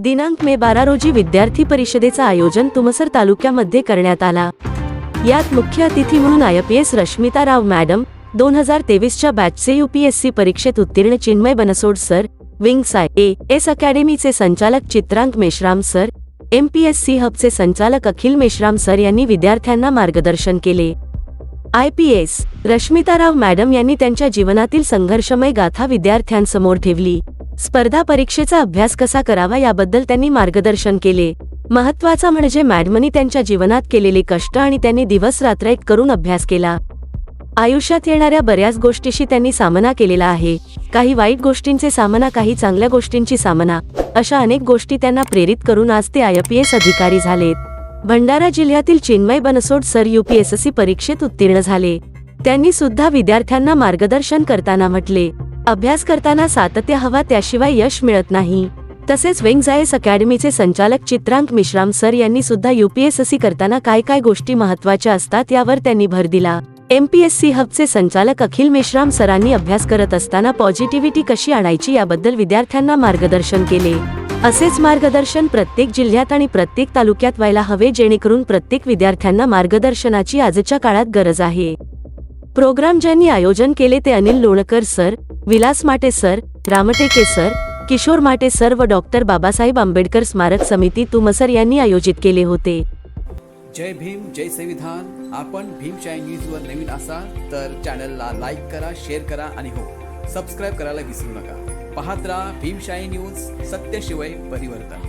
दिनांक मे 12 रोजी विद्यार्थी परिषदेचं आयोजन तुमसर तालुक्यामध्ये करण्यात आला। यात मुख्य अतिथी म्हणून IPS रश्मिता राव मॅडम, 2023च्या बॅचचे UPSC परीक्षेत उत्तीर्ण Chinmay Bansod sir, wings IAS अकॅडमीचे संचालक चित्रांक मेश्राम सर, MPSC हबचे संचालक अखिल मेश्राम सर यांनी विद्यार्थ्यांना मार्गदर्शन केले। IPS रश्मिताराव मॅडम यांनी त्यांच्या जीवनातील संघर्षमय गाथा विद्यार्थ्यांसमोर ठेवली। स्पर्धा परीक्षेचा अभ्यास कसा करावा याबद्दल त्यांनी मार्गदर्शन केले। महत्त्वाचा म्हणजे मॅडमनी त्यांच्या जीवनात केलेले कष्ट आणि त्यांनी दिवस रात्र एक करून अभ्यास केला। आयुष्यात येणाऱ्या बऱ्याच गोष्टींशी त्यांनी सामना केलेला आहे, काही वाईट गोष्टींचे सामना, काही चांगल्या गोष्टींची सामना, अशा अनेक गोष्टी त्यांना प्रेरित करून आज ते IPS अधिकारी झालेत। भंडारा जिल्ह्यातील चिन्मय बनसोड सर UPSC परीक्षेत उत्तीर्ण झाले। त्यांनी सुद्धा विद्यार्थ्यांना मार्गदर्शन करताना म्हटले, अभ्यास करताना सातत्य हवा, त्याशिवाय यश मिळत नाही। तसेच विंग्स IAS अकॅडमीचे संचालक चित्रांक मेश्राम सर यांनी सुद्धा UPSC करताना काय काय गोष्टी महत्त्वाच्या असतात यावर त्यांनी भर दिला। MPSC हबचे संचालक अखिल मेश्राम सरांनी अभ्यास करत असताना पॉझिटिव्हिटी कशी आणायची याबद्दल विद्यार्थ्यांना मार्गदर्शन केले। असेच मार्गदर्शन प्रत्येक जिल्ह्यात आणि प्रत्येक तालुक्यात व्हायला हवे, जेणेकरून प्रत्येक विद्यार्थ्यांना मार्गदर्शनाची आजच्या काळात गरज आहे। प्रोग्राम ज्यांनी आयोजन केले ते अनिल लोणकर सर, विलास माटे सर, रामटेके सर, किशोर माटे सर व डॉक्टर बाबासाहेब आंबेडकर स्मारक समिती तुमसर यांनी आयोजित केले होते। जय भीम, जय संविधान। आपण भीमशाही न्यूजवर नवीन असाल तर चॅनलला लाईक करा, शेअर करा आणि हो, सबस्क्राईब करायला विसरू नका। पाहत राहा भीमशाही न्यूज, सत्याशिवाय परिवर्तन।